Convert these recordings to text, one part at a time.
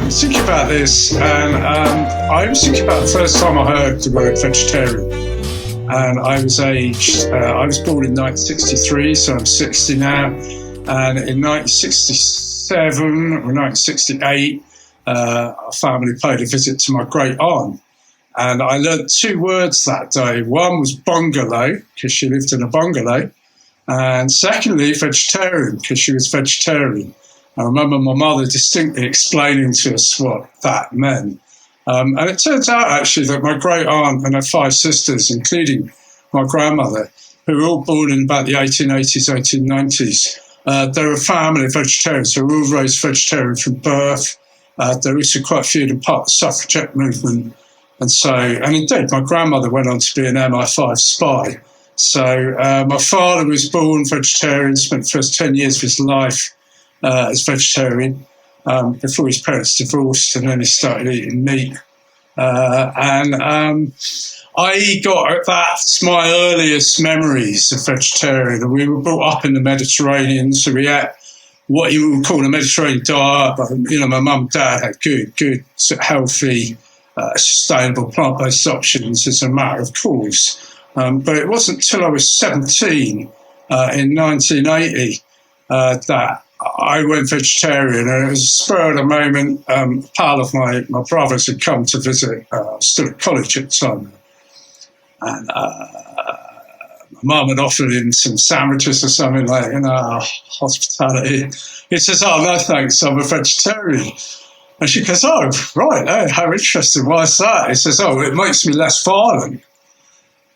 Thinking about this, and I was thinking about the first time I heard the word vegetarian, and I was born in 1963, so I'm 60 now, and in 1967 or 1968, our family paid a visit to my great aunt, and I learned two words that day. One was bungalow, because she lived in a bungalow, and secondly, vegetarian, because she was vegetarian. I remember my mother distinctly explaining to us what that meant. And it turns out, actually, that my great aunt and her 5 sisters, including my grandmother, who were all born in about the 1880s, 1890s, they're a family of vegetarians. They were all raised vegetarian from birth. There were also quite a few in part of the suffragette movement. And indeed, my grandmother went on to be an MI5 spy. So my father was born vegetarian, spent the first 10 years of his life as vegetarian before his parents divorced, and then he started eating meat. That's my earliest memories of vegetarian. We were brought up in the Mediterranean, so we ate what you would call a Mediterranean diet. But, my mum and dad had good, healthy, sustainable plant-based options as a matter of course. But it wasn't until I was 17 in 1980 that I went vegetarian, and it was a spur of the moment. A pal of my brothers had come to visit. I was still at college at the time. And my mum had offered him some sandwiches or something like, hospitality. He says, "Oh, no thanks, I'm a vegetarian." And she goes, "Oh, right, how interesting, why is that?" He says, "Oh, it makes me less violent."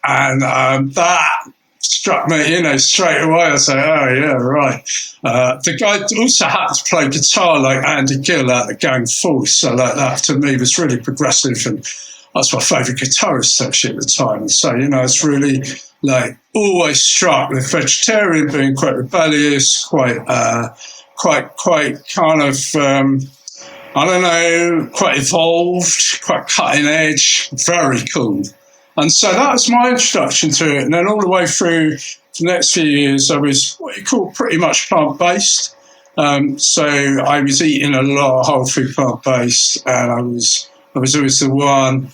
And that struck me, straight away. I say, "Oh, yeah, right." The guy also happened to play guitar like Andy Gill out of the Gang Force, so that to me was really progressive, and that's my favourite guitarist actually at the time. And so, it's really always struck with vegetarian being quite rebellious, quite kind of, quite evolved, quite cutting edge, very cool. And so that was my introduction to it. And then all the way through the next few years, I was what you call pretty much plant-based. So I was eating a lot of whole food plant-based, and I was always the one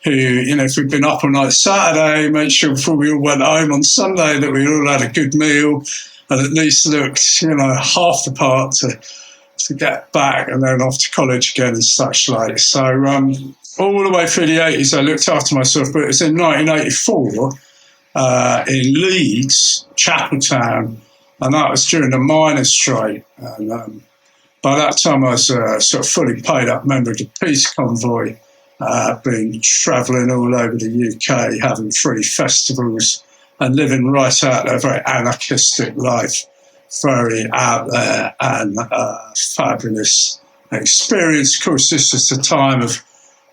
who, if we'd been up all night Saturday, made sure before we all went home on Sunday that we all had a good meal and at least looked, half the part to get back and then off to college again and such like. So all the way through the 80s, I looked after myself, but it was in 1984 in Leeds, Chapeltown, and that was during the miners' strike. And by that time, I was a sort of fully paid up member of the peace convoy, been travelling all over the UK, having free festivals and living right out there, a very anarchistic life, very out there and fabulous experience. Of course, this is the time of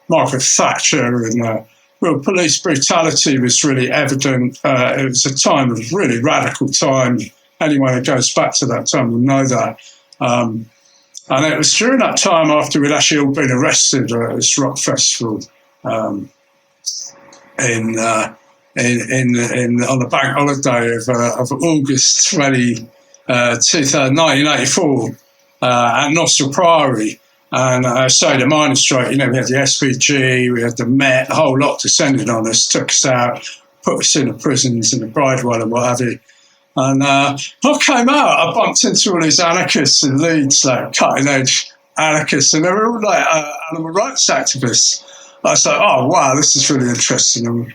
Margaret Thatcher, and real police brutality was really evident. It was a time of really radical time. Anyone who goes back to that time will know that. And it was during that time, after we'd actually all been arrested at this rock festival on the bank holiday of August 1984 at Nossal Priory. And so the miners' strike, we had the SPG, we had the Met, the whole lot descended on us, took us out, put us in the prisons and the Bridewell and what have you. And I came out, I bumped into all these anarchists in Leeds, cutting-edge anarchists, and they were all animal rights activists. I was like, oh, wow, this is really interesting. And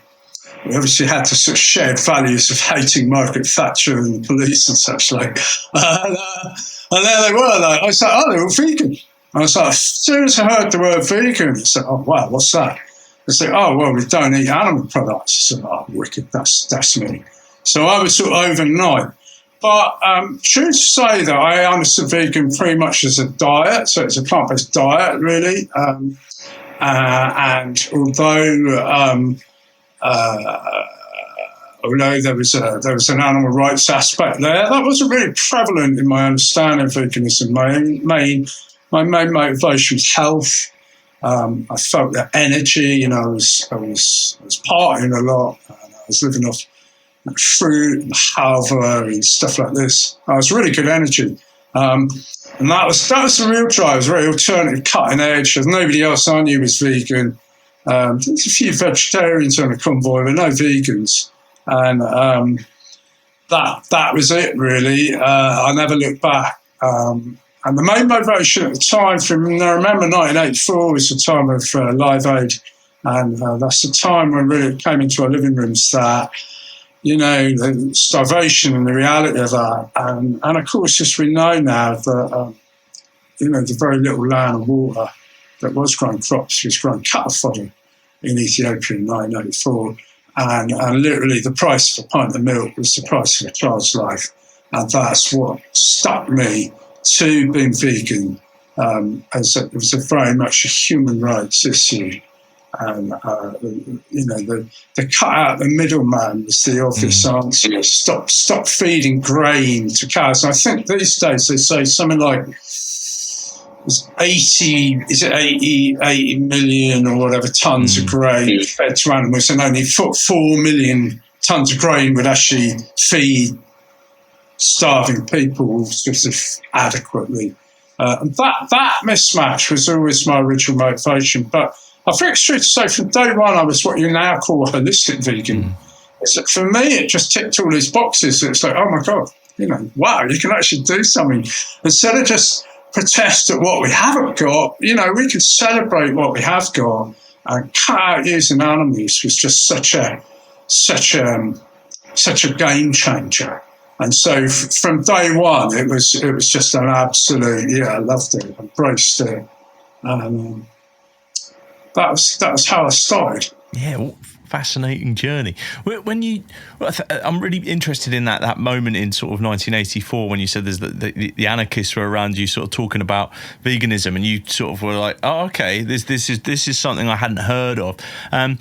we obviously had to sort of shared values of hating Margaret Thatcher and the police and such like. And there they were, I was like, oh, they're all vegan. I was like, as soon as I heard the word vegan, I said, oh, wow, what's that? I said, oh, well, we don't eat animal products. I said, oh, wicked, that's me. So I was sort of overnight. But true to say that I understood vegan pretty much as a diet, so it's a plant-based diet, really. And although although there was an animal rights aspect there, that wasn't really prevalent in my understanding of veganism. My main motivation was health. I felt that energy. I was partying a lot. And I was living off fruit and halva and stuff like this. I was really good energy. And that was the real drive. It was very alternative, cutting edge. There's nobody else I knew was vegan. There's a few vegetarians on a convoy, but no vegans. And that was it, really. I never looked back. And the main motivation at the time, I remember 1984 was the time of Live Aid. And that's the time when really it came into our living rooms that, the starvation and the reality of that. And of course, as we know now that, the very little land and water that was growing crops was growing cattle fodder in Ethiopia in 1984. And literally the price of a pint of milk was the price of a child's life. And that's what stuck me to being vegan, as it was very much a human rights issue. And, the cut out the middleman was the obvious answer. Stop feeding grain to cows. And I think these days they say something like 80 million or whatever tons of grain fed to animals, and only 4 million tons of grain would actually feed starving people sort of adequately. And that mismatch was always my original motivation. But I think it's true to say from day one I was what you now call a holistic vegan. So for me, it just ticked all these boxes. It's like, oh my God, wow, you can actually do something. Instead of just protest at what we haven't got, we can celebrate what we have got. And cut out using animals was just such a game changer. And so from day one, it was just an absolute, I loved it, embraced it. And that was how I started. Yeah, well, fascinating journey. I'm really interested in that moment in sort of 1984 when you said there's the anarchists were around you, sort of talking about veganism, and you sort of were like, oh, okay, this is something I hadn't heard of. And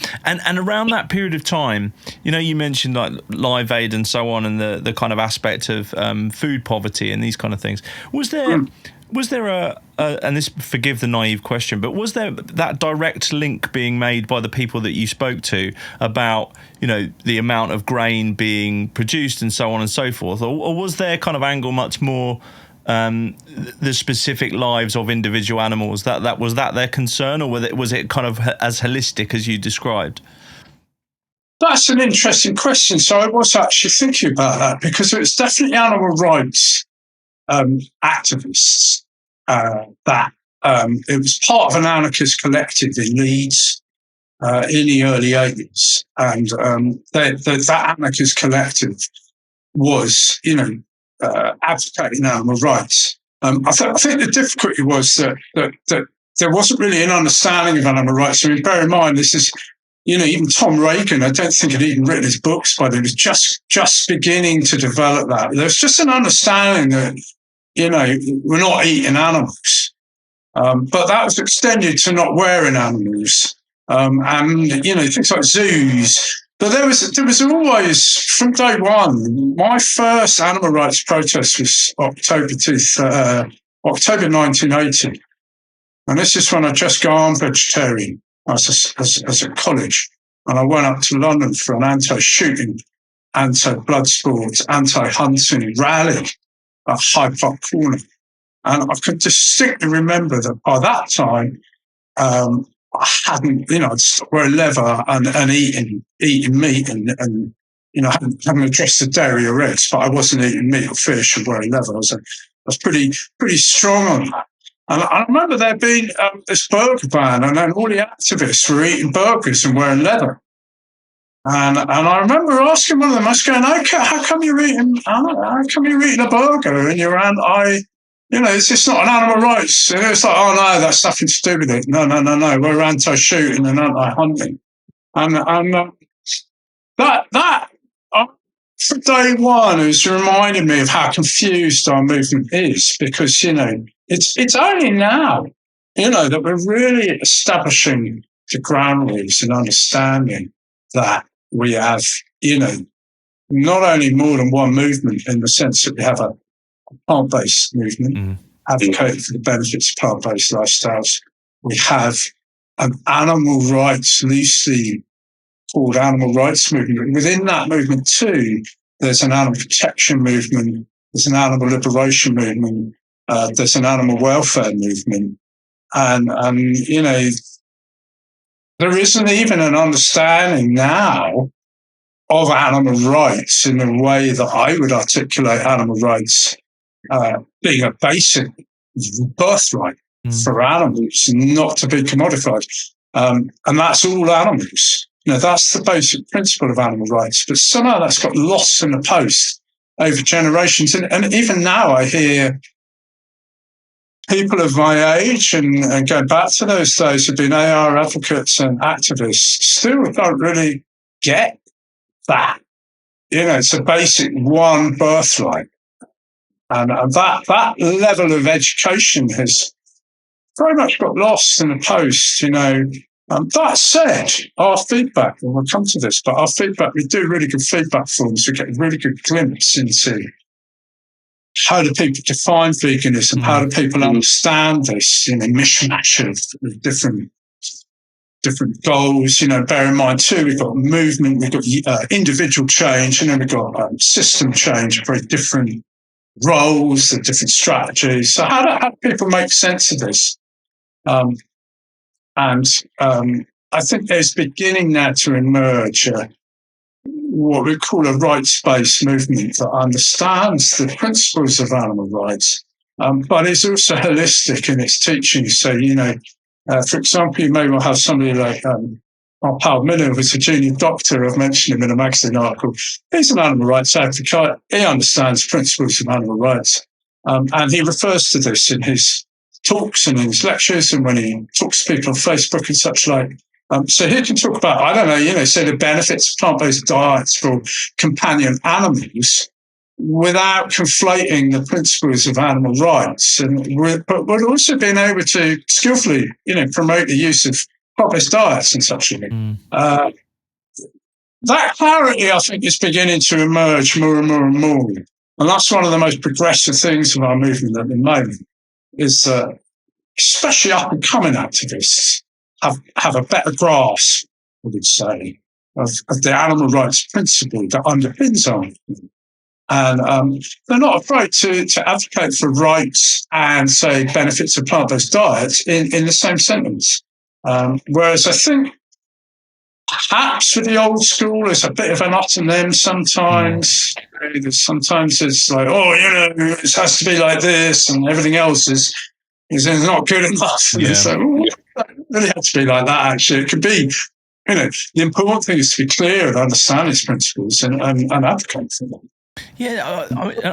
around that period of time, you mentioned like Live Aid and so on, and the kind of aspect of food poverty and these kind of things. Was there a and this, forgive the naive question, but was there that direct link being made by the people that you spoke to about, the amount of grain being produced and so on and so forth? Or was their kind of angle much more the specific lives of individual animals? That was that their concern, or was it kind of as holistic as you described? That's an interesting question. So I was actually thinking about that, because it was definitely animal rights activists that it was part of an anarchist collective in Leeds in the early 80s. And that anarchist collective was, advocating animal rights. I think the difficulty was that there wasn't really an understanding of animal rights. I mean, bear in mind, this is, even Tom Reagan, I don't think had even written his books by then. He was just beginning to develop that. There's just an understanding that, we're not eating animals. But that was extended to not wearing animals. And, things like zoos. But there was always, from day one, my first animal rights protest was October 1980. And this is when I'd just gone vegetarian as a college. And I went up to London for an anti-shooting, anti-blood sports, anti-hunting rally at Hyde Park Corner. And I can distinctly remember that by that time, I hadn't, I'd stopped wearing leather and eating meat and hadn't addressed the dairy or eggs, but I wasn't eating meat or fish and wearing leather. I was pretty strong on that. And I remember there being this burger ban, and then all the activists were eating burgers and wearing leather. And I remember asking one of them, I was going, how come you're eating a burger and you're is this not an animal rights? And it's like, oh no, that's nothing to do with it. No, we're anti-shooting and anti-hunting. And that from day one, it was reminding me of how confused our movement is, because, it's only now, that we're really establishing the ground rules and understanding that we have, not only more than one movement in the sense that we have a plant-based movement advocating for the benefits of plant-based lifestyles. We have an animal rights, loosely called animal rights movement. Within that movement too, there's an animal protection movement, there's an animal liberation movement, there's an animal welfare movement. And there isn't even an understanding now of animal rights in the way that I would articulate animal rights being a basic birthright for animals, not to be commodified. And that's all animals. That's the basic principle of animal rights. But somehow that's got lost in the post over generations. And even now I hear people of my age and going back to those days who've been AR advocates and activists still don't really get that. It's a basic one birthright. And that level of education has very much got lost in the post, That said, our feedback, and we'll come to this, but our feedback, we do really good feedback forms. We get a really good glimpse into how do people define veganism, how do people understand this, mishmash of different goals. Bear in mind too, we've got movement, we've got individual change, and then we've got system change, very different roles and different strategies. So how do people make sense of this? And I think there's beginning now to emerge what we call a rights-based movement that understands the principles of animal rights, but is also holistic in its teaching. So, for example, you may well have somebody like our pal Miller, who's a junior doctor. I've mentioned him in a magazine article. He's an animal rights advocate. He understands principles of animal rights. And he refers to this in his talks and in his lectures and when he talks to people on Facebook and such like. So he can talk about, say the benefits of plant-based diets for companion animals without conflating the principles of animal rights. But we're also being able to skillfully, promote the use of plant-based diets and such like. That clarity, I think, is beginning to emerge more and more and more. And that's one of the most progressive things of our movement at the moment, is that especially up-and-coming activists have a better grasp, I would say, of the animal rights principle that underpins our movement. And they're not afraid to advocate for rights and, say, benefits of plant-based diets in the same sentence. Whereas I think perhaps for the old school, it's a bit of an us and them sometimes. Sometimes it's like, it has to be like this and everything else is not good enough. And it's like, it really has to be like that, actually. It could be, the important thing is to be clear and understand its principles and advocate for them. Yeah,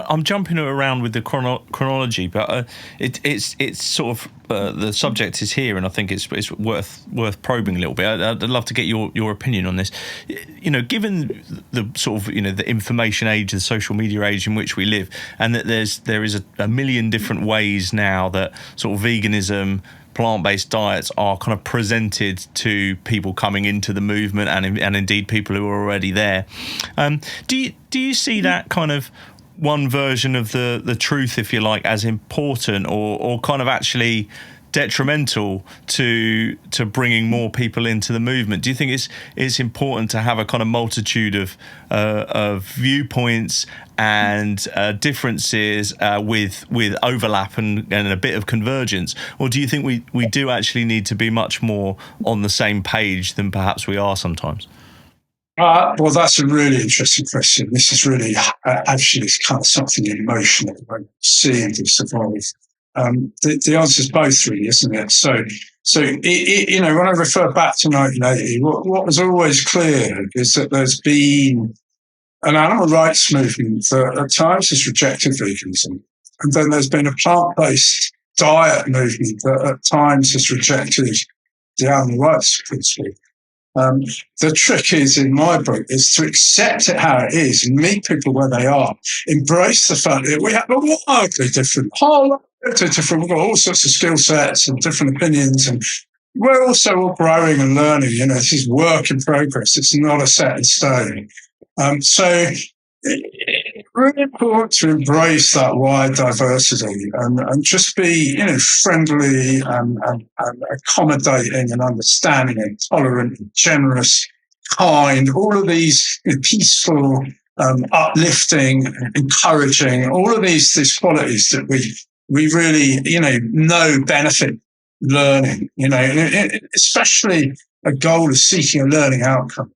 I'm jumping around with the chronology, but it's sort of the subject is here, and I think it's worth probing a little bit. I'd love to get your opinion on this. Given the sort of the information age, the social media age in which we live, and that there is a million different ways now that sort of veganism, plant-based diets are kind of presented to people coming into the movement and indeed people who are already there. Do you see that kind of one version of the truth, if you like, as important or kind of actually detrimental to bringing more people into the movement? Do you think it's important to have a kind of multitude of viewpoints and differences with overlap and a bit of convergence, or do you think we do actually need to be much more on the same page than perhaps we are sometimes? Well, that's a really interesting question. This is really actually it's kind of something in motion at the moment, seeing this evolve. The answer is both, really, isn't it? So when I refer back to 1980, what was always clear is that there's been an animal rights movement that at times has rejected veganism, and then there's been a plant-based diet movement that at times has rejected the animal rights principle. The trick is, in my book, is to accept it how it is and meet people where they are. Embrace the fact that we have a wildly different, we've got all sorts of skill sets and different opinions, and we're also all growing and learning. This is work in progress. It's not a set in stone. So it's really important to embrace that wide diversity and just be, friendly and accommodating and understanding and tolerant and generous, kind, all of these peaceful, uplifting, encouraging, all of these qualities that we really, know benefit learning, especially a goal of seeking a learning outcome,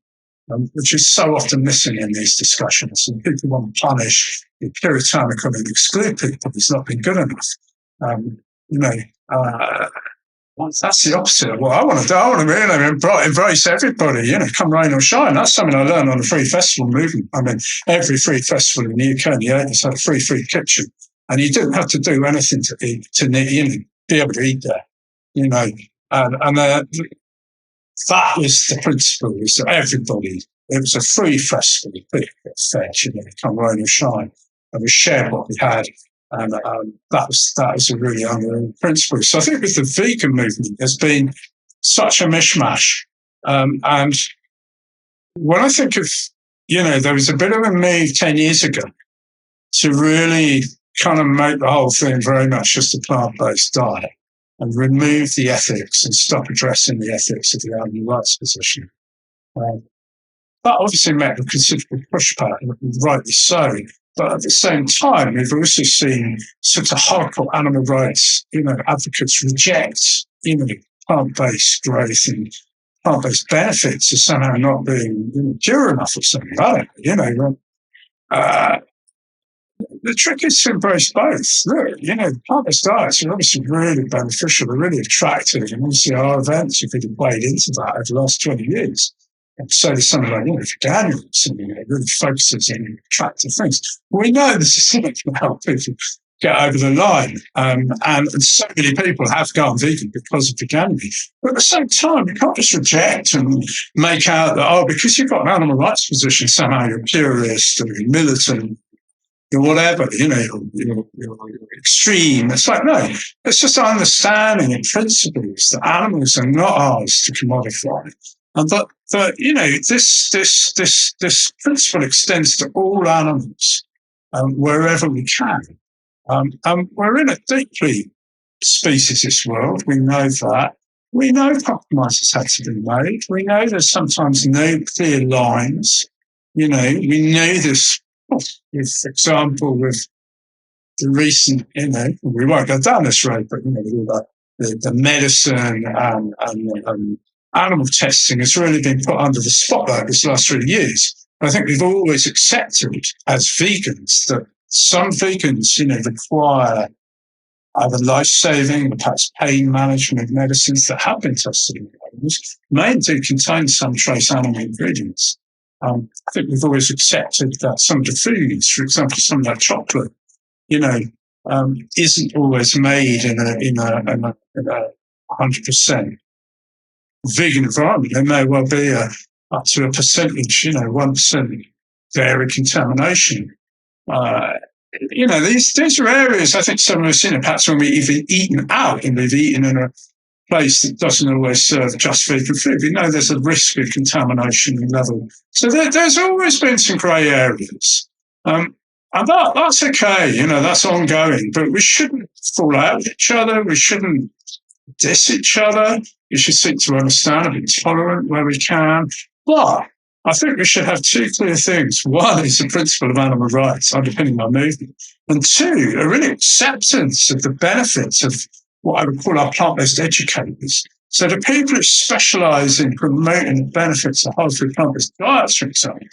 which is so often missing in these discussions. And people want to punish, be puritanical and exclude people who's not been good enough. Um, you know, uh, that's the opposite of what I want to do. I want to really embrace everybody, come rain or shine. That's something I learned on the free festival movement. I mean, every free festival in the UK in the 80s had a free kitchen. And you didn't have to do anything to eat, be able to eat there, and that was the principle, was that everybody, it was a free festival, people get fed, come rain or shine. And we shared what we had. And that was a really underlying principle. So I think with the vegan movement, there's been such a mishmash. And when I think of, there was a bit of a move 10 years ago to really kind of make the whole thing very much just a plant-based diet and remove the ethics and stop addressing the ethics of the animal rights position. That obviously met a considerable pushback, rightly so. But at the same time, we've also seen sort of hardcore animal rights, advocates reject, plant-based growth and plant-based benefits as somehow not being pure enough or something. I don't know, the trick is to embrace both. Look, plant-based diets are obviously really beneficial, they're really attractive, and obviously our events have really played into that over the last 20 years. And so there's something like, veganism, something that really focuses on attractive things. We know this is something that can help people get over the line. And so many people have gone vegan because of veganism. But at the same time, you can't just reject and make out that, because you've got an animal rights position, somehow you're purist or you're militant, or whatever, you're extreme. It's like, no, it's just understanding and principles that animals are not ours to commodify. And that this principle extends to all animals, wherever we can. And we're in a deeply speciesist world. We know that. We know compromises had to be made. We know there's sometimes no clear lines. We know this. For example, with the recent, we won't go down this road, but the medicine and animal testing has really been put under the spotlight this last 3 years. I think we've always accepted as vegans that some vegans, require either life-saving or perhaps pain management medicines that have been tested in animals, may indeed contain some trace animal ingredients. I think we've always accepted that some of the foods, for example, some of that chocolate, isn't always made in a 100% vegan environment. There may well be up to a percentage, 1% dairy contamination. These are areas I think some of us, perhaps when we've eaten out and we've eaten in a place that doesn't always serve just vegan food, we know there's a risk of contamination level. So there's always been some grey areas. And that's okay, that's ongoing, but we shouldn't fall out with each other. We shouldn't diss each other. We should seek to understand and be tolerant where we can. But I think we should have two clear things. One is the principle of animal rights underpinning our movement. And two, a really acceptance of the benefits of what I would call our plant-based educators. So the people who specialise in promoting the benefits of whole food plant-based diets, for example,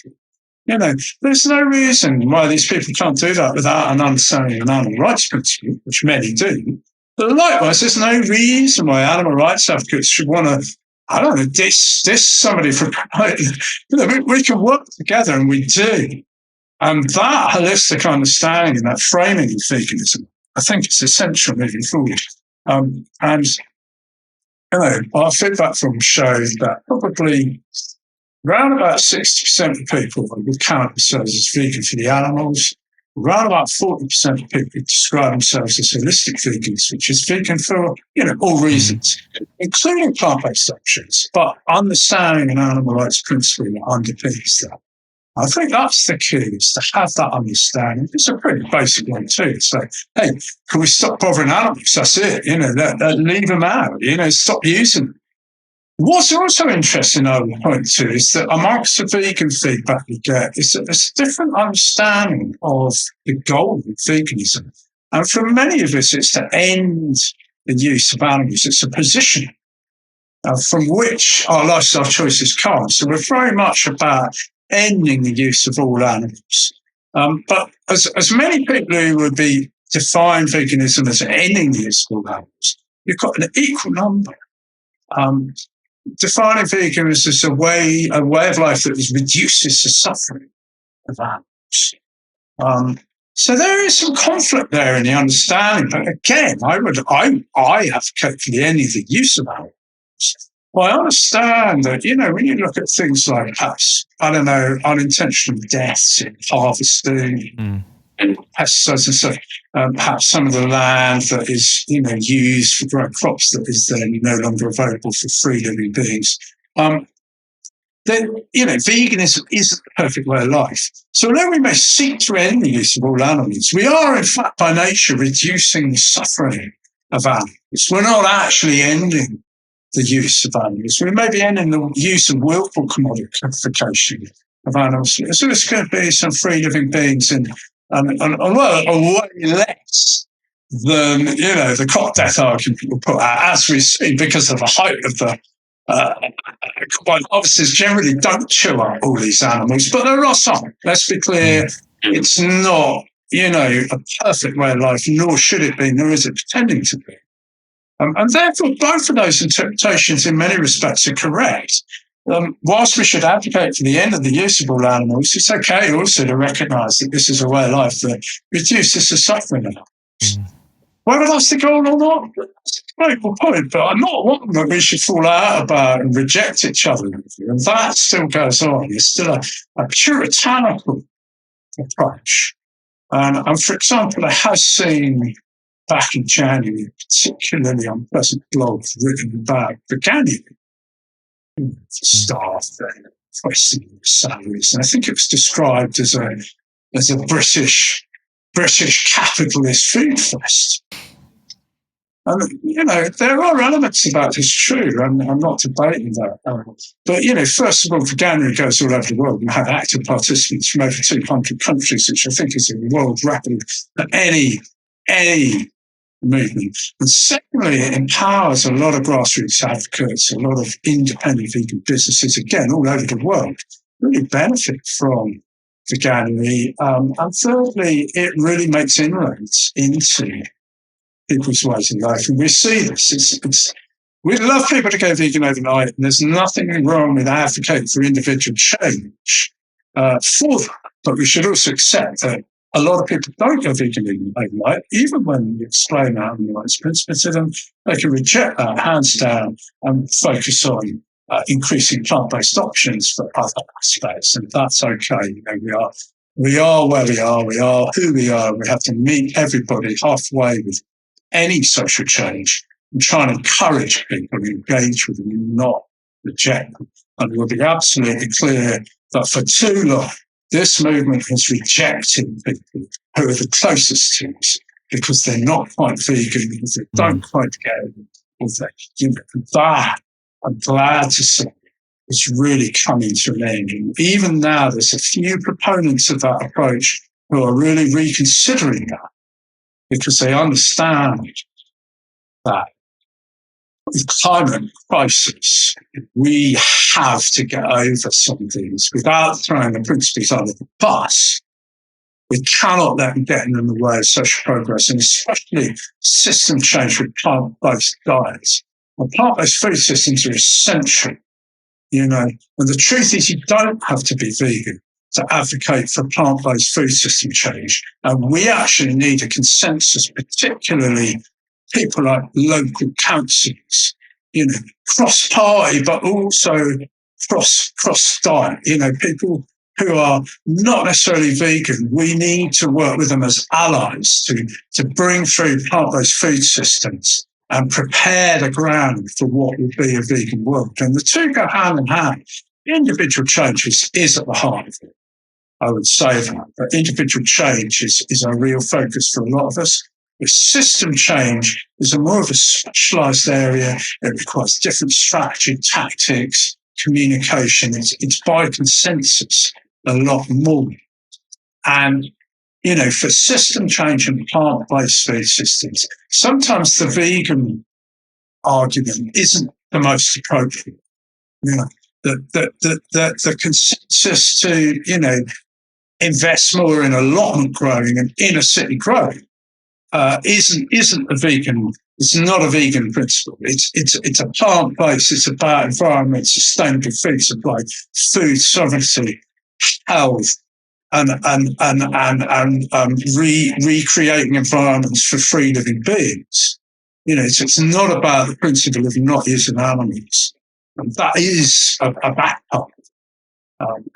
there's no reason why these people can't do that without an understanding of an animal rights principle, which many do. But likewise, there's no reason why animal rights advocates should want to, diss somebody for promoting. We can work together, and we do. And that holistic understanding and that framing of veganism, I think, is essential moving forward. Our feedback from shows that probably around about 60% of people would count themselves as vegan for the animals. Around about 40% of people describe themselves as holistic vegans, which is vegan for all reasons, including plant-based options, but understanding an animal rights principle that underpins that. I think that's the key, is to have that understanding. It's a pretty basic one too. So, hey, can we stop bothering animals? That's it. Leave them out. Stop using them. What's also interesting, I would point to, is that amongst the vegan feedback we get, is that there's a different understanding of the goal of veganism. And for many of us, it's to end the use of animals. It's a position from which our lifestyle choices come. So we're very much about ending the use of all animals. But as many people who would be define veganism as ending the use of all animals, you've got an equal number. Defining veganism as a way of life that reduces the suffering of animals. So there is some conflict there in the understanding. But again, I advocate for the ending of the use of animals. Well, I understand that, when you look at things like perhaps, unintentional deaths in harvesting and pesticides and stuff, perhaps some of the land that is, used for growing crops that is then no longer available for free living beings. Then, veganism isn't the perfect way of life. So although we may seek to end the use of all animals, we are in fact by nature reducing the suffering of animals. We're not actually ending the use of animals. We may be ending the use of willful commodification of animals. So there's going to be some free living beings a way less than, the crop death argument people put out, as we see, because of the height of the combined harvesters generally don't chew up all these animals, but there are some. Let's be clear, it's not, a perfect way of life, nor should it be, nor is it pretending to be. And therefore, both of those interpretations in many respects are correct. Whilst we should advocate for the end of the use of all animals, it's okay also to recognise that this is a way of life that reduces the suffering of animals. Whether that's the goal or not, that's a great point, but I'm not one that we should fall out about and reject each other. And that still goes on. It's still a puritanical approach. And for example, I have seen back in January, particularly unpleasant blogs written about veganuary staff and questioning the salaries. And I think it was described as a British capitalist food fest. And, there are elements about this true, and I'm not debating that. But, first of all, veganuary goes all over the world and have active participants from over 200 countries, which I think is a world record for any movement. And secondly, it empowers a lot of grassroots advocates, a lot of independent vegan businesses, again, all over the world, really benefit from veganuary. And thirdly, it really makes inroads into people's ways of life. And we see this. We'd love people to go vegan overnight, and there's nothing wrong with advocating for individual change for that. But we should also accept that a lot of people don't go vegan overnight, even when you explain our human rights principles to them. They can reject that hands down and focus on increasing plant-based options for other aspects, and that's okay. We are where we are. We are who we are. We have to meet everybody halfway with any social change and try and encourage people to engage with them and not reject them. And we'll be absolutely clear that for too long, this movement has rejected people who are the closest to us because they're not quite vegan, because they don't quite get it. That, I'm glad to say, is really coming to an end. And even now, there's a few proponents of that approach who are really reconsidering that because they understand that with climate crisis, we have to get over some things without throwing the principles under the bus. We cannot let them get in the way of social progress, and especially system change with plant-based diets. And plant-based food systems are essential, and the truth is you don't have to be vegan to advocate for plant-based food system change. And we actually need a consensus, particularly people like local councils, cross-party, but also cross-diet, people who are not necessarily vegan. We need to work with them as allies to bring through plant-based food systems and prepare the ground for what will be a vegan world. And the two go hand in hand. Individual change is at the heart of it. I would say that. But individual change is a real focus for a lot of us. But system change is a more of a specialised area. It requires different strategy, tactics, communication. It's by consensus a lot more. And, for system change and plant-based food systems, sometimes the vegan argument isn't the most appropriate. The consensus to, invest more in allotment growing and inner city growing isn't a vegan. It's not a vegan principle. It's a plant based. It's about environment, sustainable food supply, food sovereignty, health, and recreating environments for free living beings. So it's not about the principle of not using animals. And that is a back part.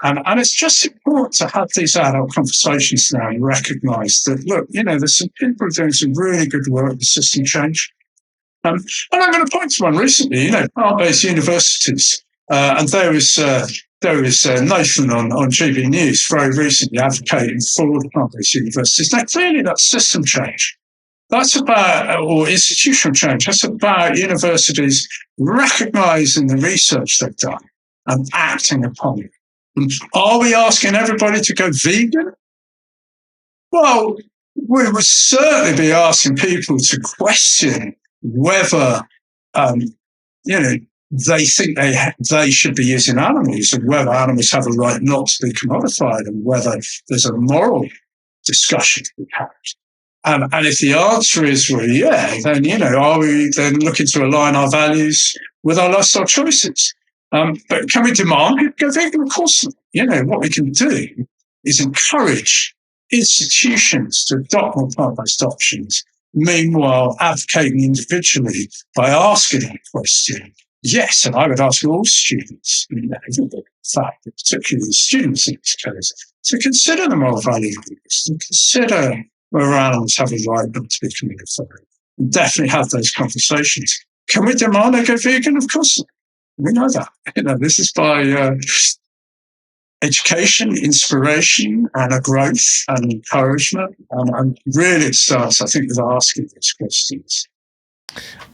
And it's just important to have these adult conversations now and recognise that, look, there's some people doing some really good work with system change. And I'm going to point to one recently, plant-based universities. And there was Nathan on GB News very recently advocating for the plant-based universities. Now, clearly that's system change. That's about, or institutional change. That's about universities recognising the research they've done and acting upon it. Are we asking everybody to go vegan? Well, we would certainly be asking people to question whether, they think they should be using animals and whether animals have a right not to be commodified and whether there's a moral discussion to be had. And if the answer is, well, yeah, then, are we then looking to align our values with our lifestyle choices? But can we demand it go vegan? Of course not. What we can do is encourage institutions to adopt more plant-based options, meanwhile advocating individually by asking that question. Yes, and I would ask all students, everybody, in fact, but particularly the students in this case, to consider the moral value of this, to consider whether animals have a right not to be commodified, and definitely have those conversations. Can we demand they go vegan? Of course not. We know that. This is by education, inspiration, and a growth and encouragement. And really, it starts, I think, with asking these questions.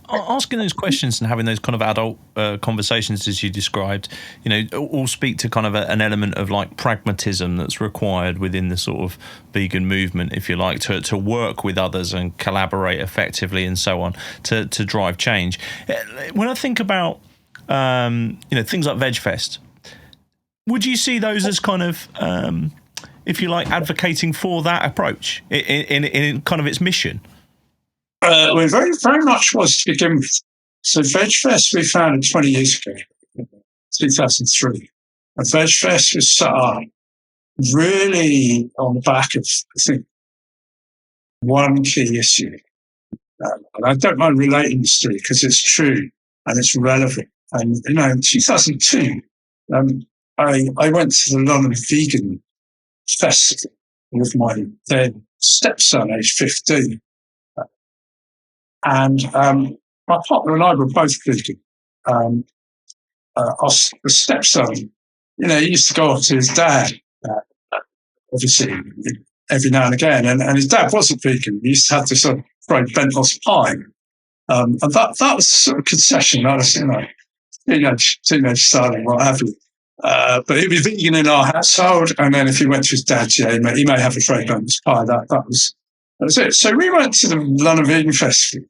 Asking those questions and having those kind of adult conversations, as you described, all speak to kind of an element of like pragmatism that's required within the sort of vegan movement, if you like, to work with others and collaborate effectively and so on to drive change. When I think about things like Vegfest, would you see those as kind of, if you like, advocating for that approach in kind of its mission? Well, very, very much was to begin with. So Vegfest we founded 20 years ago, 2003. And Vegfest was set up really on the back of, I think, one key issue. And I don't mind relating this to it because it's true and it's relevant. And, in 2002, I went to the London Vegan Festival with my then stepson, aged 15. And my partner and I were both vegan. The stepson, he used to go off to his dad, obviously, every now and again. And his dad wasn't vegan. He used to have this sort of fried bentos pie. And that was sort of concession. That was, teenage son and what have you. But he was vegan in our household. And then if he went to his dad's, he may have a fried bentos pie. That was it. So we went to the London Vegan Festival.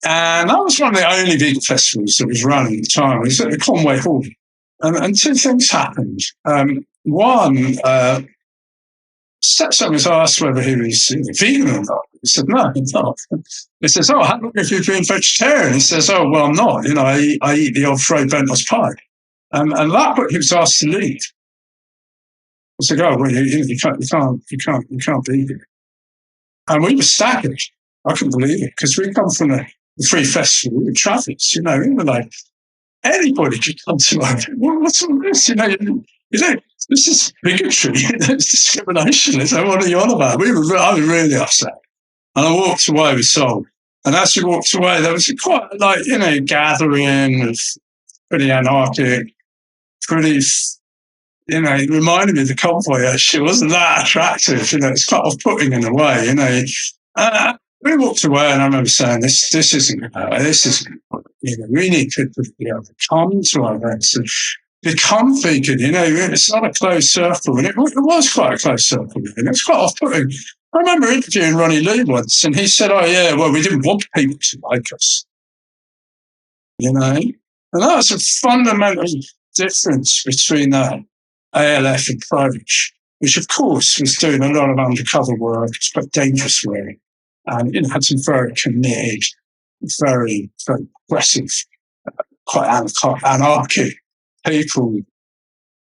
And that was one of the only vegan festivals that was running at the time. It was at the Conway Hall. And two things happened. One, stepson was asked whether he was vegan or not. He said, no, he's not. He says, how long have you been vegetarian? He says, oh, well, I'm not. I eat the old fried bentos pie. And that he was asked to leave. I said, oh, well, you can't be here. And we were staggered. I couldn't believe it because we come from the free festival with Travis, we were like, anybody could come to like, what's all this? This is bigotry, it's discrimination. It's like, what are you on about? I was really upset. And I walked away with Sol. And as we walked away, there was quite gathering of pretty anarchic, pretty, it reminded me of the convoy. Actually, it wasn't that attractive. It's quite off-putting in a way. We walked away, and I remember saying, "This isn't. This isn't. We need people to be able to come to our events and become vegan. It's not a closed circle, and it was quite a closed circle, and it's quite off-putting." I remember interviewing Ronnie Lee once, and he said, "Oh yeah, well, we didn't want people to like us, and that was a fundamental difference between that ALF and Private, which of course was doing a lot of undercover work, it's quite dangerous work, and had some very committed, very, very aggressive, quite anarchic people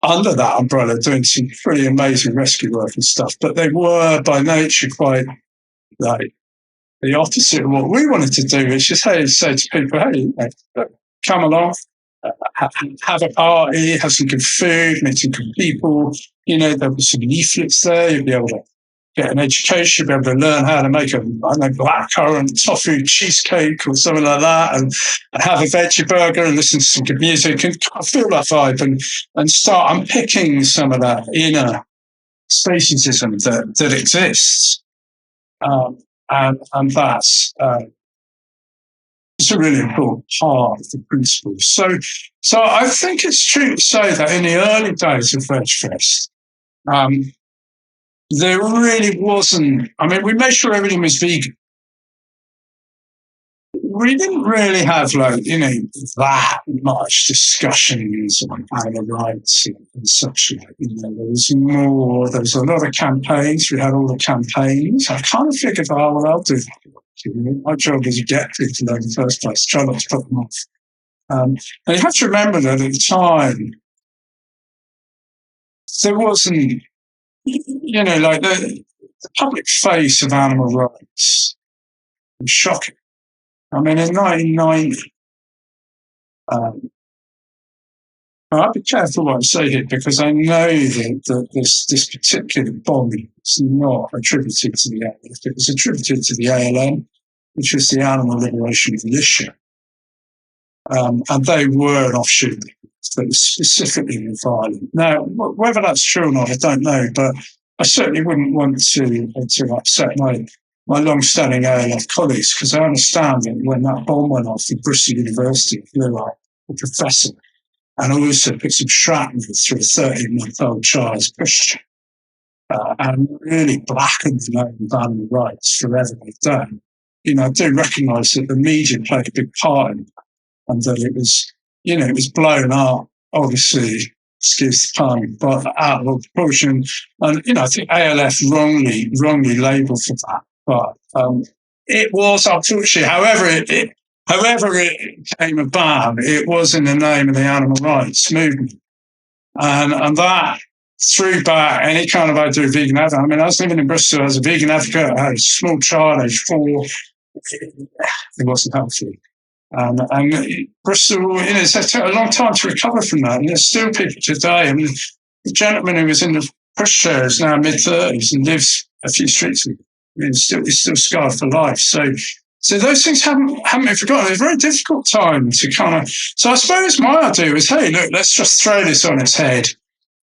under that umbrella doing some pretty amazing rescue work and stuff. But they were by nature quite like the opposite of what we wanted to do, which is, say to people, come along, have a party, have some good food, meet some good people. There'll be some leaflets there. You'll be able to get an education, you'll be able to learn how to make a blackcurrant tofu cheesecake or something like that, and have a veggie burger and listen to some good music and feel that vibe and start unpicking some of that inner speciesism that exists. And that's it's a really important part of the principle. So I think it's true to say that in the early days of Vegfest, there really wasn't. I mean, we made sure everything was vegan. We didn't really have that much discussions on animal rights and such. There was more. There was a lot of campaigns. We had all the campaigns. I kind of figured, I'll do that. My job was to get people there in the first place. Try not to put them off. And you have to remember that at the time, there wasn't. The public face of animal rights was shocking. I mean, in 1990, I'll be careful what I say here because I know that this particular bombing is not attributed to the ALF. It was attributed to the ALM, which was the Animal Liberation Militia. And they were an offshoot that was specifically violent. Now, whether that's true or not, I don't know, but I certainly wouldn't want to upset my long-standing ALF colleagues because I understand that when that bomb went off in Bristol University, it blew up a professor and also put some shrapnel through a 13-month-old child's push and really blackened the name of animal rights forever they've done. I do recognise that the media played a big part in that and that it was blown up, obviously, excuse the pun, but out of proportion. And, I think ALF wrongly labelled for that. But it was, unfortunately, however it came about, it was in the name of the animal rights movement. And that threw back any kind of idea of vegan advocate. I mean, I was living in Bristol as a vegan advocate. I had a small child, age 4. It wasn't healthy. And Bristol, it took a long time to recover from that. And there's still people today. I mean, the gentleman who was in the pushchair is now mid-30s and lives a few streets away. I mean, he's still scarred for life. So those things haven't been forgotten. It's a very difficult time to kind of. So I suppose my idea was, hey, look, let's just throw this on its head.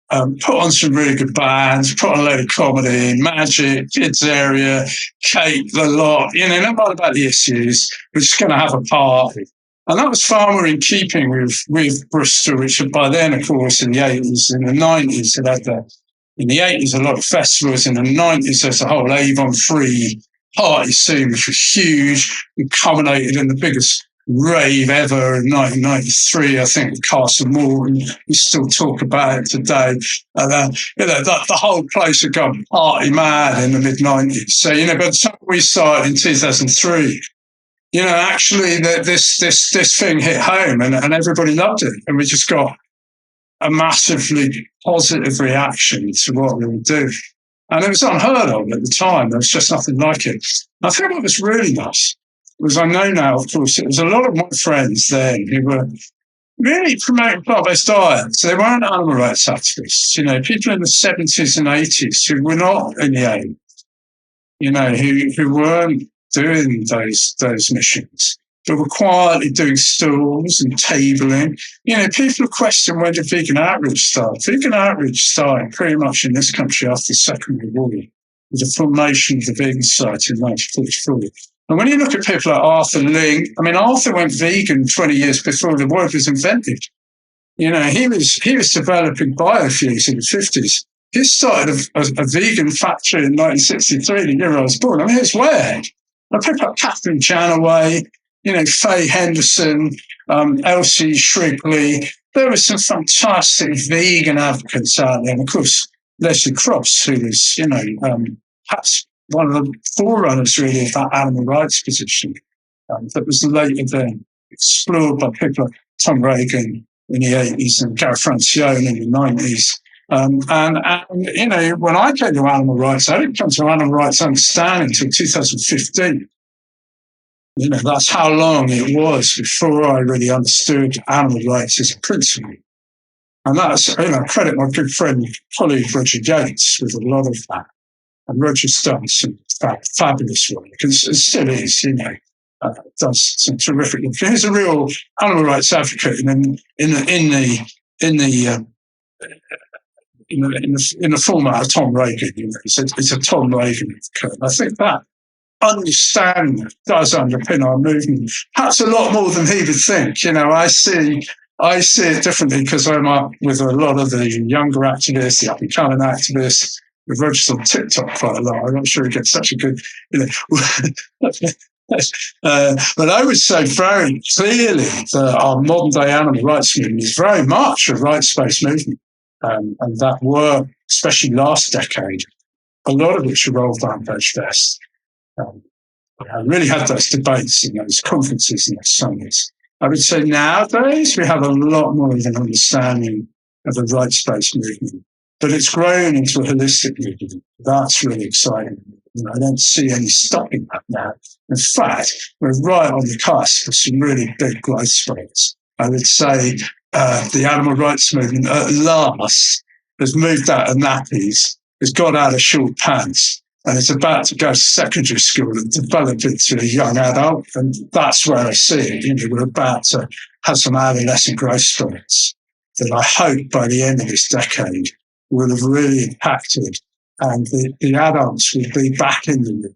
Put on some really good bands, put on a load of comedy, magic, kids area, cake, the lot. No matter about the issues. We're just going to have a party. And that was far more in keeping with Bristol, which by then, of course, in the 80s, in the 90s, it had in the 80s, a lot of festivals. In the 90s, there's a whole Avon Free party scene, which was huge and culminated in the biggest rave ever in 1993, I think, with Castle Moore, and we still talk about it today. And the whole place had gone party mad in the mid-90s. So, by the time we started in 2003, actually this thing hit home and everybody loved it. And we just got a massively positive reaction to what we were doing. And it was unheard of at the time. There was just nothing like it. I think what was really nice was I know now, of course, it was a lot of my friends then who were really promoting plant-based diets. They weren't animal rights activists. People in the 70s and 80s who were not in the aim, who weren't doing those missions. but were quietly doing stalls and tabling. People question when did vegan outreach start. Vegan outreach started pretty much in this country after the Second World War, with the formation of the Vegan Society in 1944. And when you look at people like Arthur Ling, Arthur went vegan 20 years before the word was invented. He was developing biofuels in the 50s. He started a vegan factory in 1963, the year I was born. Here's where. People like Catherine Janaway, Faye Henderson, Elsie Shrigley. There were some fantastic vegan advocates out there. And of course, Leslie Cross, who was, perhaps one of the forerunners really of that animal rights position that was later then explored by people like Tom Reagan in the 80s and Gareth Francione in the 90s. And when I came to animal rights, I didn't come to animal rights understanding until 2015. That's how long it was before I really understood animal rights as a principle. And that's, credit my good friend, colleague Roger Yates with a lot of that. And Roger's done some fabulous work, because it still is, does some terrific work. He's a real animal rights advocate in the format of Tom Reagan. It's a Tom Reagan advocate. I think that understanding does underpin our movement, perhaps a lot more than he would think. I see it differently because I'm up with a lot of the younger activists, the up-and-coming activists. We've registered on TikTok quite a lot. I'm not sure he gets such a good, but I would say very clearly that our modern-day animal rights movement is very much a rights-based movement. And that work, especially last decade, a lot of which revolved around Vegfest. I really had those debates in those conferences and those summits. I would say nowadays we have a lot more of an understanding of the rights-based movement, but it's grown into a holistic movement. That's really exciting. I don't see any stopping that now. In fact, we're right on the cusp of some really big growth spurts. I would say the animal rights movement at last has moved out of nappies, has got out of short pants, and it's about to go to secondary school and develop into a young adult. And that's where I see it. We're about to have some adolescent growth spurts that I hope by the end of this decade will have really impacted. And the adults will be back in the room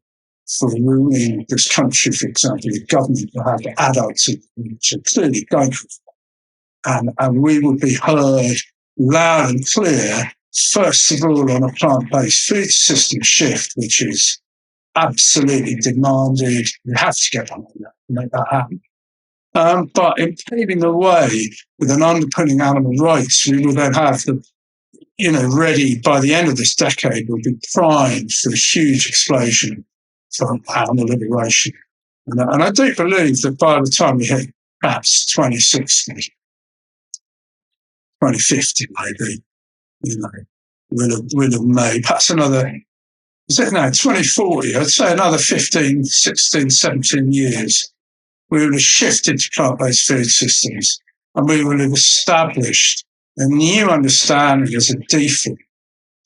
for ruling this country, for example. The government will have adults which are clearly going for it. And we will be heard loud and clear, first of all, on a plant-based food system shift, which is absolutely demanded. We have to get on that and make that happen. But in paving the way with an underpinning animal rights, we will then have the, ready by the end of this decade, we'll be primed for a huge explosion for animal liberation. And I do believe that by the time we hit perhaps 2060, 2050 maybe, we'll have made perhaps another, 2040, I'd say another 15, 16, 17 years, we will have shifted to plant-based food systems, and we will have established a new understanding as a default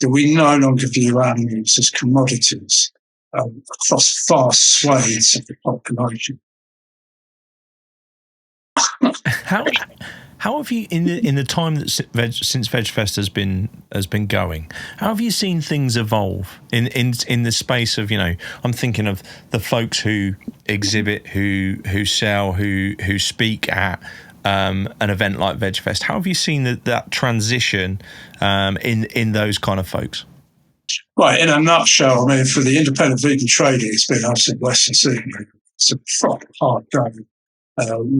that we no longer view animals as commodities across vast swathes of the population. How have you, in the time that since Vegfest has been going, how have you seen things evolve in the space of, I'm thinking of the folks who exhibit, who sell, who speak at an event like Vegfest? How have you seen that transition in those kind of folks? Right, in a nutshell, for the independent vegan trading, it's been us in Western Sydney. It's a proper hard going.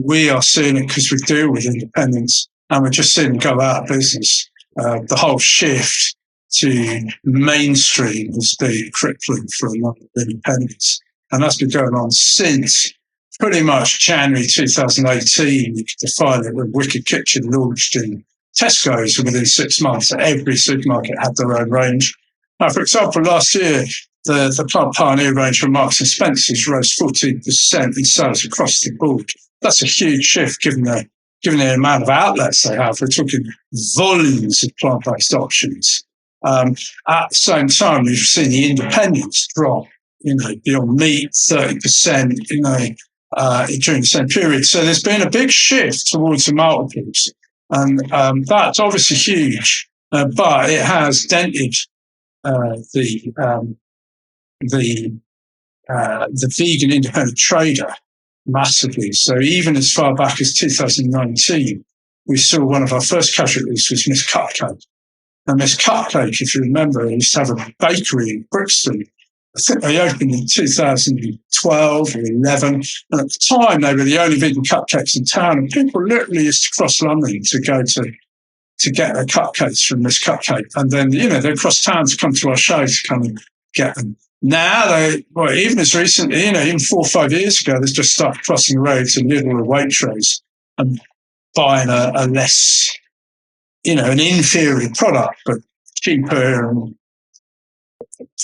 We are seeing it because we deal with independents, and we're just seeing them go out of business. The whole shift to mainstream has been crippling for a lot of independents, and that's been going on since pretty much January 2018. You could define it when Wicked Kitchen launched in Tesco's, and within 6 months, every supermarket had their own range. Now, for example, last year, the Plant Pioneer range from Marks and Spencer's rose 14% in sales across the board. That's a huge shift given the amount of outlets they have. We're talking volumes of plant-based options. At the same time, we've seen the independents drop, Beyond Meat, 30%, during the same period. So there's been a big shift towards the multiples, and that's obviously huge, but it has dented the vegan independent trader massively. So even as far back as 2019, we saw one of our first casualties was Miss Cupcake. And Miss Cupcake, if you remember, used to have a bakery in Brixton. I think they opened in 2012 or 11. And at the time, they were the only vegan cupcakes in town. And people literally used to cross London to go to get their cupcakes from Miss Cupcake. And then, they'd cross town to come to our show to come and get them. Now, even as recently, even 4 or 5 years ago, they just started crossing the road to Lidl or Waitrose and buying a less, an inferior product, but cheaper and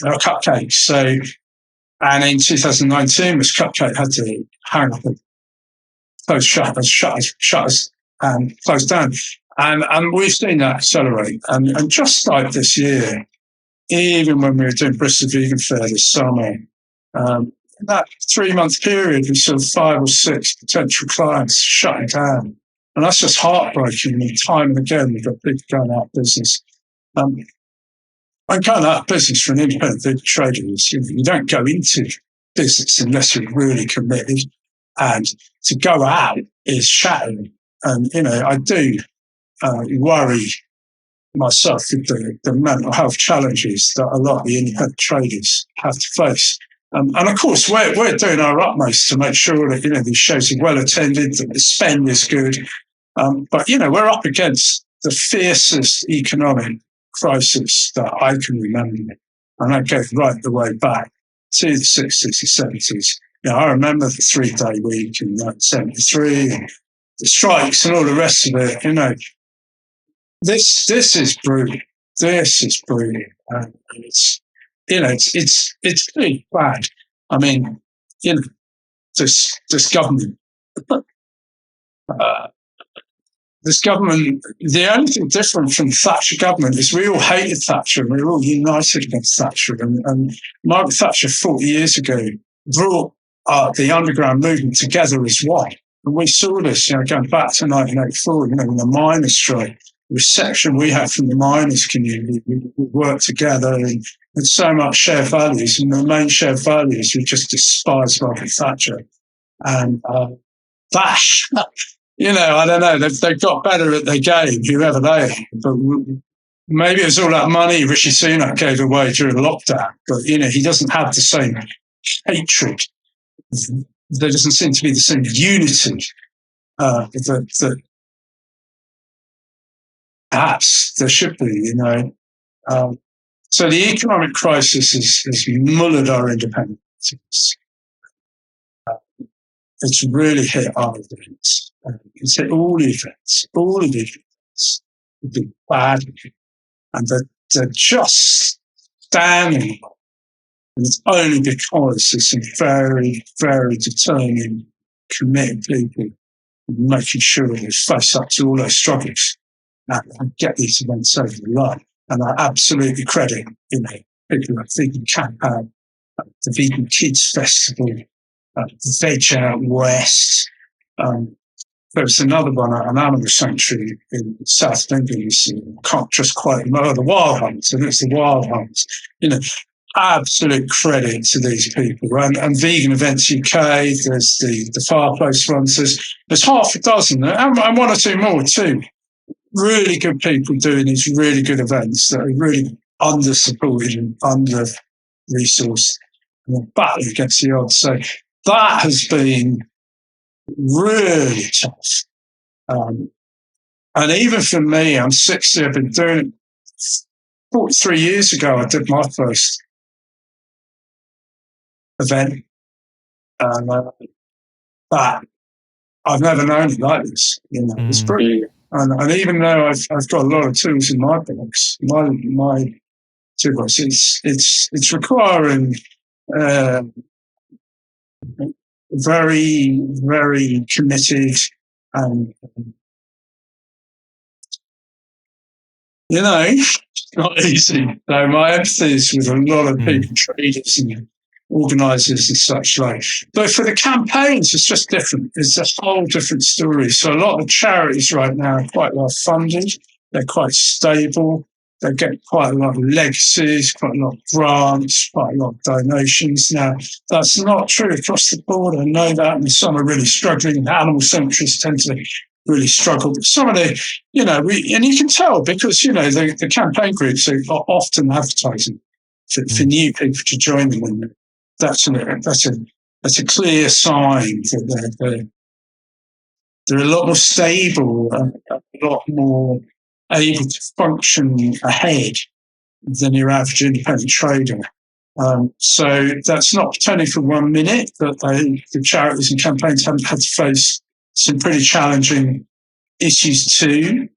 cupcakes. So, and in 2019, Miss Cupcake had to hang up and close shutters and close down. And we've seen that accelerate. And just like this year, even when we were doing Bristol Vegan Fair this summer, that 3-month period, we saw 5 or 6 potential clients shutting down. And that's just heartbreaking. And time and again, we've got people going out of business. And going out of business for an independent vegan trader is, you don't go into business unless you're really committed. And to go out is shattering. And, I do worry myself with the mental health challenges that a lot of the independent traders have to face. And of course, we're doing our utmost to make sure that, these shows are well attended, that the spend is good. But, we're up against the fiercest economic crisis that I can remember. And that goes right the way back to the 60s and 70s. I remember the 3-day week in 1973 and the strikes and all the rest of it, This is brutal. This is brutal. It's pretty bad. I mean, this government, the only thing different from the Thatcher government is we all hated Thatcher and we were all united against Thatcher. And Margaret Thatcher 40 years ago brought the underground movement together as one. And we saw this, going back to 1984, when the miners' strike. Reception we had from the miners community. We worked together and had so much shared values, and the main shared values we just despised Margaret Thatcher. And that, I don't know, they've got better at their game, whoever they are. But maybe it was all that money Rishi Sunak gave away during lockdown. But, he doesn't have the same hatred. There doesn't seem to be the same unity that perhaps there should be, So the economic crisis has mullered our independence. It's really hit our events. It's hit all the events. All of the events have been bad. And they're just standing. And it's only because there's some very, very determined, committed people making sure they face up to all those struggles and get these events over the line. And I absolutely credit, people like Vegan Camp Out, the Vegan Kids Festival, Veg Out West. There was another one, an animal sanctuary in South England. Can't just quite remember, the Wild Hunts, and it's the Wild Hunts. Absolute credit to these people. And Vegan Events UK, there's the Fireplace ones. There's half a dozen, and one or two more too. Really good people doing these really good events that are really under-supported and under-resourced and battling against the odds. So that has been really tough. And even for me, I'm 60, I've been doing it 43 years ago. I did my first event. But I've never known it like this. It's pretty. And even though I've got a lot of tools in my box, my toolbox, it's requiring very, very committed and it's not easy. So my empathy is with a lot of people, traders and organisers and such like. But for the campaigns, it's just different. It's a whole different story. So a lot of charities right now are quite well funded. They're quite stable. They get quite a lot of legacies, quite a lot of grants, quite a lot of donations. Now, that's not true across the board. I know that, and some are really struggling. Animal sanctuaries tend to really struggle. But some of the, and you can tell because, the campaign groups are often advertising for new people to join them. And that's a clear sign that they're a lot more stable and a lot more able to function ahead than your average independent trader. So that's not only for 1 minute, but the charities and campaigns haven't had to face some pretty challenging issues too.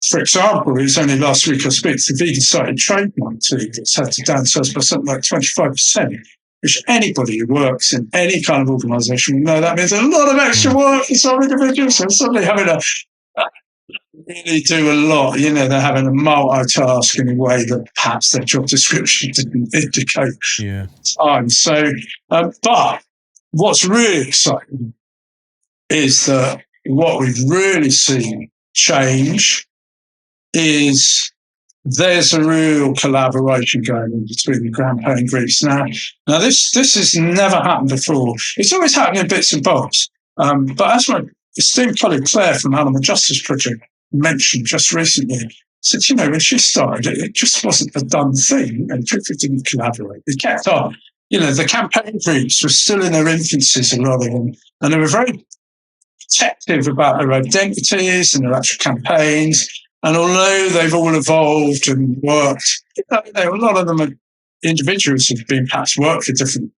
For example, it was only last week I spoke to the vegan site trademark team that's had to downsize by something like 25%, which anybody who works in any kind of organisation will know that means a lot of extra work for some individuals. So suddenly having to really do a lot, they're having to multitask in a way that perhaps their job description didn't indicate time. So, but what's really exciting is that what we've really seen change is there's a real collaboration going on between the campaign groups now. Now, this has never happened before. It's always happened in bits and bobs. But as my esteemed colleague Claire from Animal Justice Project mentioned just recently, said, when she started, it just wasn't a done thing and people didn't collaborate. They kept on. The campaign groups were still in their infancies, a lot of them, and they were very protective about their identities and their actual campaigns. And although they've all evolved and worked, a lot of them are individuals who've been perhaps worked for different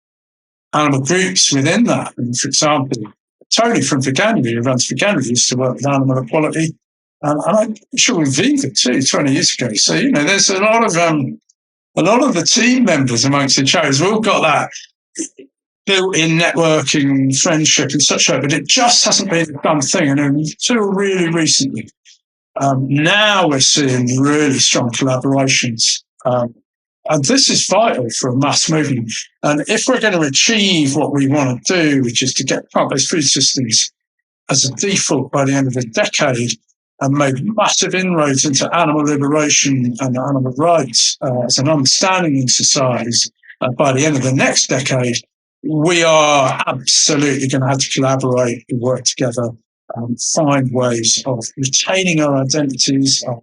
animal groups within that. And for example, Tony from Veganuary, who runs Veganuary, used to work with animal equality. And I'm sure with Viva too, 20 years ago. So, there's a lot of the team members amongst the charities have all got that built-in networking, friendship and such like, but it just hasn't been a done thing. And until really recently, now we're seeing really strong collaborations. And this is vital for a mass movement. And if we're going to achieve what we want to do, which is to get plant-based food systems as a default by the end of the decade and make massive inroads into animal liberation and animal rights as an understanding in societies by the end of the next decade, we are absolutely going to have to collaborate and work together and find ways of retaining our identities. Our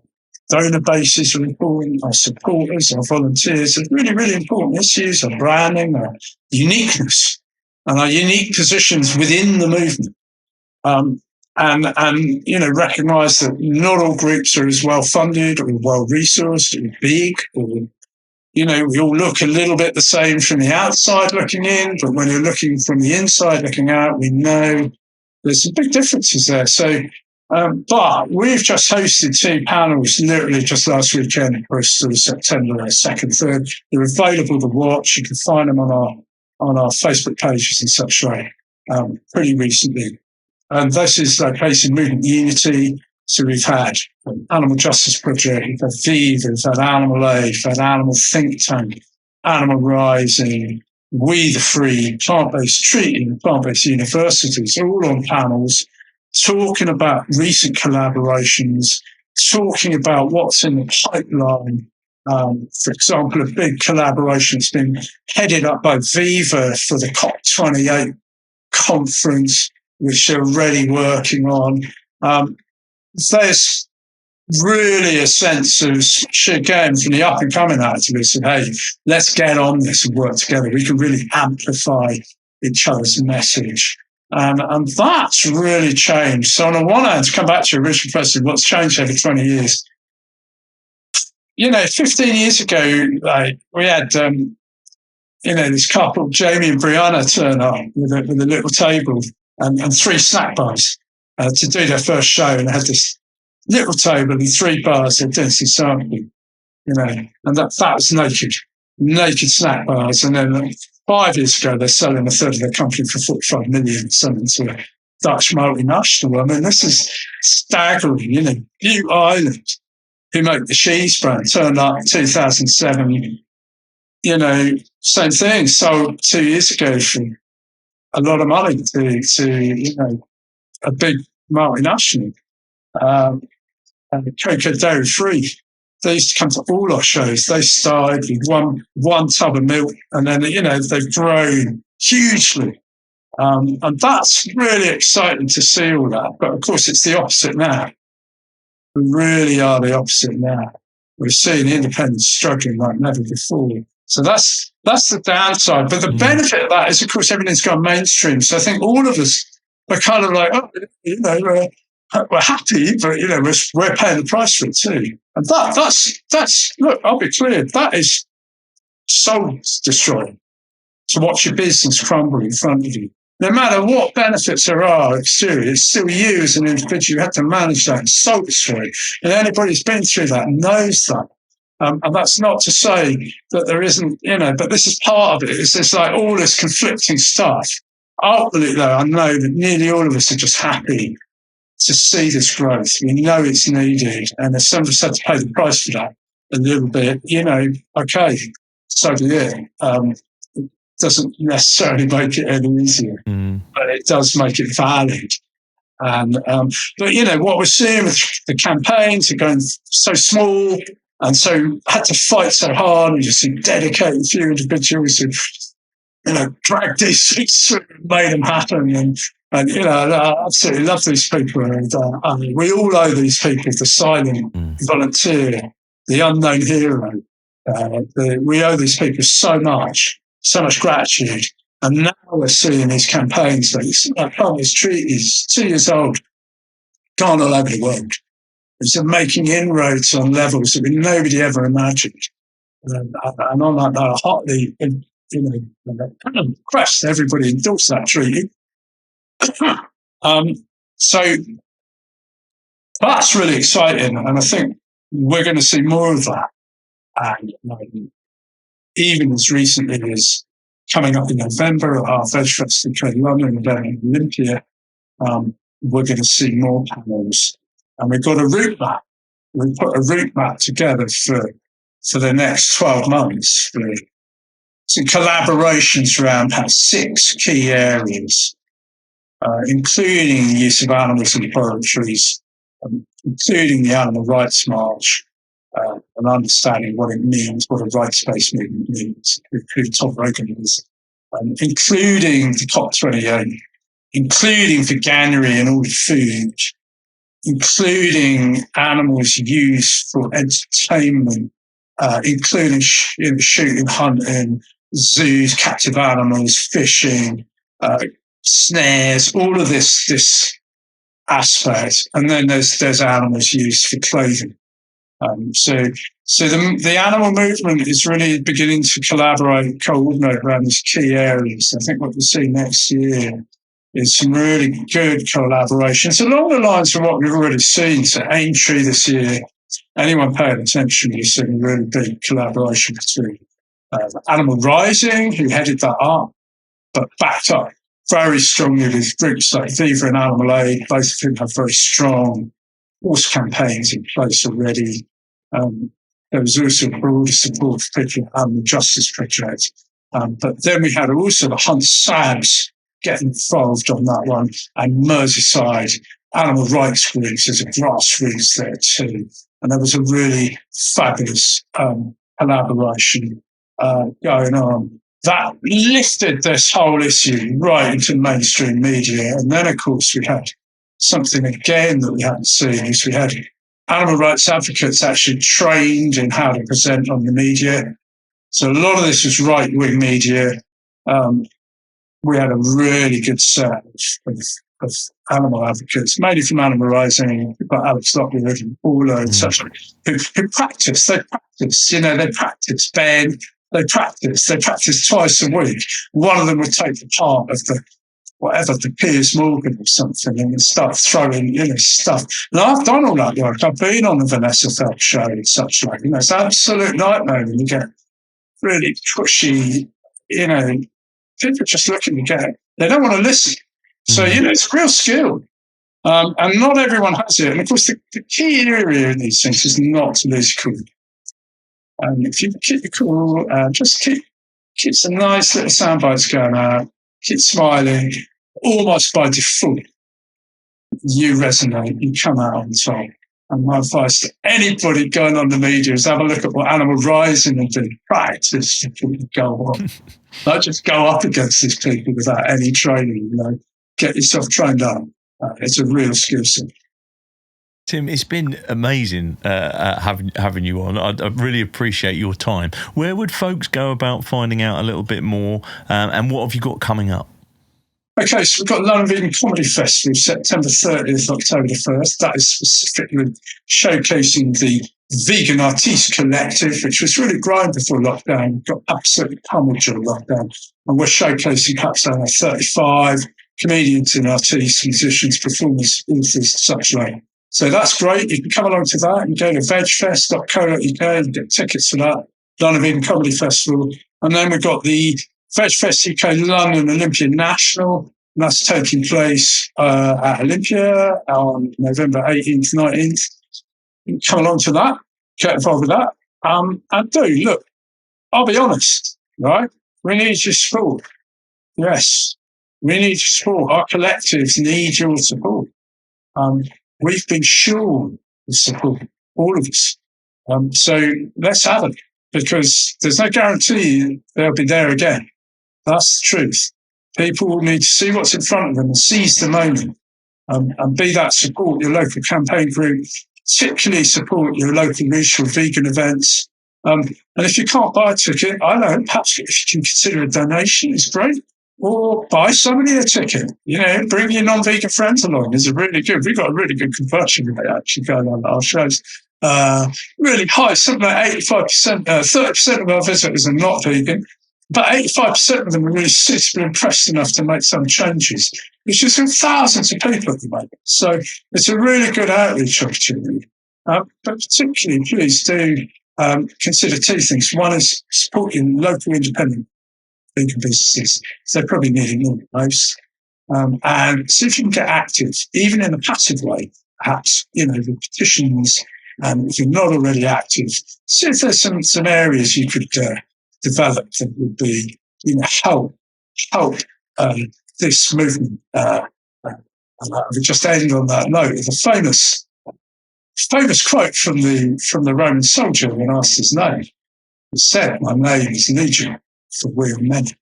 donor bases are important, our supporters, our volunteers are really, really important issues, our branding, our uniqueness, and our unique positions within the movement. And recognise that not all groups are as well funded or well resourced or big, or we all look a little bit the same from the outside looking in, but when you're looking from the inside looking out, we know there's some big differences there. So, but we've just hosted 2 panels literally just last weekend in Bristol, September 2nd, 3rd. They're available to watch. You can find them on our Facebook pages and such like, pretty recently. And this is based in Movement Unity. So we've had Animal Justice Project, we've had Viva, we've had Animal Aid, we've had Animal Think Tank, Animal Rising, We the Free, Plant-Based Treating, Plant-Based Universities, all on panels, talking about recent collaborations, talking about what's in the pipeline. For example, a big collaboration has been headed up by Viva for the COP28 conference, which they're already working on. There's really a sense of, again, from the up-and-coming activists, of, hey, let's get on this and work together. We can really amplify each other's message. And that's really changed. So on the one hand, to come back to your original question, what's changed over 20 years? 15 years ago, we had, this couple, Jamie and Brianna, turn up with a little table and 3 snack bars to do their first show. And they had this little table and 3 bars, they're doing some sampling, and that was naked snack bars. And then 5 years ago, they're selling a third of their company for 45 million, selling to a Dutch multinational. I mean, this is staggering. Butte Island, who make the cheese brand, turned up in 2007 same thing. Sold 2 years ago for a lot of money to a big multinational. And cocoa dairy free. They used to come to all our shows. They started with one tub of milk, and then they've grown hugely. And that's really exciting to see all that. But of course, it's the opposite now. We really are the opposite now. We're seeing independents struggling like never before. So that's the downside. But the benefit of that is, of course, everything's gone mainstream. So I think all of us are kind of like, we're happy, but we're paying the price for it too. And that's look, I'll be clear, that is soul destroying, to watch your business crumble in front of you. No matter what benefits there are exterior, it's still you as an individual. You have to manage that. It's soul destroying. And anybody who's been through that knows that. And that's not to say that there isn't, but this is part of it. It's just like all this conflicting stuff. Ultimately, though, I know that nearly all of us are just happy to see this growth. We know it's needed. And if some of us had to pay the price for that a little bit, okay, so be it. It doesn't necessarily make it any easier, but it does make it valid. And but what we're seeing with the campaigns are going so small, and so had to fight so hard. We just see dedicated few individuals who dragged these things through and made them happen. And I absolutely love these people. And we all owe these people, the silent volunteer, the unknown hero. We owe these people so much gratitude. And now we're seeing these campaigns. Like Farmers Treat is 2 years old, gone all over the world. It's making inroads on levels that nobody ever imagined. And on that note, hotly, impressed everybody endorsed that treaty. So that's really exciting, and I think we're going to see more of that. And even as recently as coming up in November at our VegfestUK London event in Olympia, we're going to see more panels. And we've got a route map. We put a route map together for the next 12 months. Some collaborations around 6 key areas, including the use of animals in laboratories, including the Animal Rights March, and understanding what it means, what a rights-based movement means, who Tom Rogan is, including the COP28, including veganuary and all the food, including animals used for entertainment, including shooting, hunting, zoos, captive animals, fishing, snares, all of this aspect. And then there's animals used for clothing. So the animal movement is really beginning to collaborate, coordinate around these key areas. I think what we'll see next year is some really good collaborations along the lines of what we've already seen. So Aintree this year, anyone paying attention, you're seeing a really big collaboration between Animal Rising, who headed that up, but backed up very strongly with groups like Viva and Animal Aid, both of whom have very strong horse campaigns in place already. There was also broader support for the Animal Justice Project. But then we had also the Hunt SABs getting involved on that one, and Merseyside animal rights groups as a grassroots there too. And there was a really fabulous collaboration going on that lifted this whole issue right into mainstream media. And then, of course, we had something again that we hadn't seen, is we had animal rights advocates actually trained in how to present on the media. So a lot of this was right-wing media. We had a really good set of animal advocates, mainly from Animal Rising, but Alex Lockwood and Paula and such, who practice. They practice, Ben. They practice twice a week. One of them would take the part of the Piers Morgan or something and start throwing, stuff. And I've done all that work. I've been on the Vanessa Feltz show and such like. It's an absolute nightmare when you get really pushy, people are just looking to get it. They don't want to listen. So, it's a real skill. And not everyone has it. And of course, the key area in these things is not to lose cool. And if you keep it cool, just keep some nice little sound bites going out, keep smiling, almost by default, you resonate, you come out on top. And my advice to anybody going on the media is have a look at what Animal Rising and do. Practice before you go on. Don't just go up against these people without any training, Get yourself trained up. It's a real skill set. Tim, it's been amazing having you on. I really appreciate your time. Where would folks go about finding out a little bit more, and what have you got coming up? Okay, so we've got London Vegan Comedy Festival, September 30th, October 1st. That is specifically showcasing the Vegan Artiste Collective, which was really growing before lockdown, got absolutely pummeled during lockdown. And we're showcasing perhaps 35 comedians and artists, musicians, performers, authors, such like. So that's great. You can come along to that and go to vegfest.co.uk and get tickets for that, London Vegan Comedy Festival. And then we've got the VegfestUK London Olympia National, and that's taking place at Olympia on November 18th, 19th. You can come along to that, get involved with that. And look, I'll be honest, right? We need your support. Yes, we need your support. Our collectives need your support. We've been shorn of support, all of us. So let's have it, because there's no guarantee they'll be there again. That's the truth. People will need to see what's in front of them and seize the moment, and be that support your local campaign group, particularly support your local regional vegan events. And if you can't buy a ticket, I don't know, perhaps if you can consider a donation, it's great. Or buy somebody a ticket. Bring your non-vegan friends along. We've got a really good conversion rate actually going on at our shows. Really high, something like 85%, 30% of our visitors are not vegan. But 85% of them are really suitably impressed enough to make some changes, which is from thousands of people at the moment. So it's a really good outreach opportunity. But particularly, please do consider two things. One is supporting local independent vegan businesses. So they're probably needing more than most. And see if you can get active, even in a passive way, perhaps, the petitions. If you're not already active, see if there's some areas you could develop that would be, help this movement. We just end on that note with a famous quote from the Roman soldier when asked his name. He said, "My name is Legion, for we are many."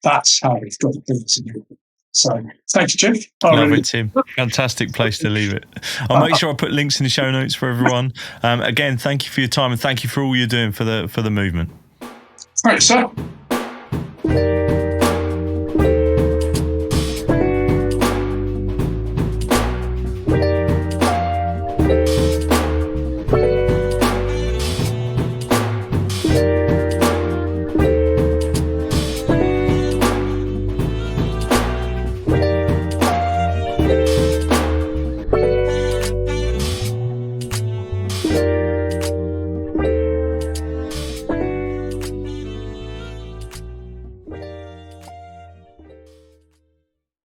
That's how we've got to be as a movement. So thank you, Jim. Love it, Tim. Fantastic place to leave it. I'll make sure I put links in the show notes for everyone. Again, thank you for your time, and thank you for all you're doing for the movement. Thanks, sir.